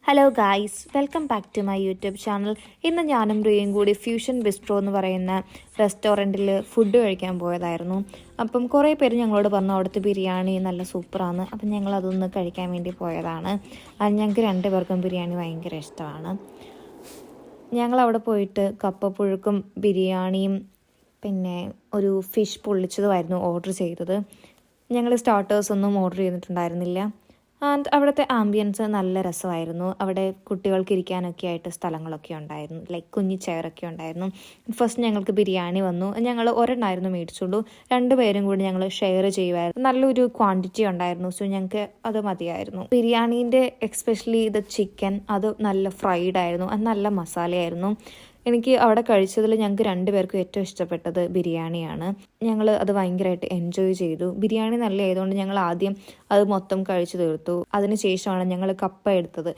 Hello guys, welcome back to my YouTube channel. ഇന്ന് ഞാനും റിയയും കൂടി ഫ്യൂഷൻ ബിസ്ട്രോ എന്ന് പറയുന്ന റെസ്റ്റോറൻറ്റിൽ ഫുഡ് കഴിക്കാൻ പോയതായിരുന്നു. അപ്പം കുറേ പേര് ഞങ്ങളോട് പറഞ്ഞു അവിടുത്തെ ബിരിയാണി നല്ല സൂപ്പറാണ്. അപ്പം ഞങ്ങൾ അതൊന്ന് കഴിക്കാൻ വേണ്ടി പോയതാണ്. ഞങ്ങൾക്ക് രണ്ടുപേർക്കും ബിരിയാണി ഭയങ്കര ഇഷ്ടമാണ്. ഞങ്ങളവിടെ പോയിട്ട് കപ്പപ്പുഴുക്കും ബിരിയാണിയും പിന്നെ ഒരു ഫിഷ് പൊള്ളിച്ചതുമായിരുന്നു ഓർഡർ ചെയ്തത്. ഞങ്ങൾ സ്റ്റാർട്ടേഴ്സൊന്നും ഓർഡർ ചെയ്തിട്ടുണ്ടായിരുന്നില്ല. ആൻഡ് അവിടുത്തെ ആംബിയൻസ് നല്ല രസമായിരുന്നു. അവിടെ കുട്ടികൾക്ക് ഇരിക്കാനൊക്കെ ആയിട്ട് സ്ഥലങ്ങളൊക്കെ ഉണ്ടായിരുന്നു, ലൈക്ക് കുഞ്ഞി ചെയറൊക്കെ ഉണ്ടായിരുന്നു. ഫസ്റ്റ് ഞങ്ങൾക്ക് ബിരിയാണി വന്നു. ഞങ്ങൾ ഒരെണ്ണമായിരുന്നു മേടിച്ചുള്ളൂ. രണ്ടുപേരും കൂടി ഞങ്ങൾ ഷെയർ ചെയ്യുമായിരുന്നു. നല്ലൊരു ക്വാണ്ടിറ്റി ഉണ്ടായിരുന്നു, സോ ഞങ്ങൾക്ക് അത് മതിയായിരുന്നു. ബിരിയാണീൻ്റെ എക്സ്പെഷ്യലി ഇത് ചിക്കൻ അത് നല്ല ഫ്രൈഡ് ആയിരുന്നു, അത് നല്ല മസാലയായിരുന്നു. എനിക്ക് അവിടെ കഴിച്ചതിൽ ഞങ്ങൾക്ക് രണ്ടുപേർക്കും ഏറ്റവും ഇഷ്ടപ്പെട്ടത് ബിരിയാണിയാണ്. ഞങ്ങൾ അത് ഭയങ്കരമായിട്ട് എൻജോയ് ചെയ്തു. ബിരിയാണി നല്ല ആയതുകൊണ്ട് ഞങ്ങൾ ആദ്യം അത് മൊത്തം കഴിച്ചു തീർത്തു. അതിനുശേഷമാണ് ഞങ്ങൾ കപ്പ എടുത്തത്.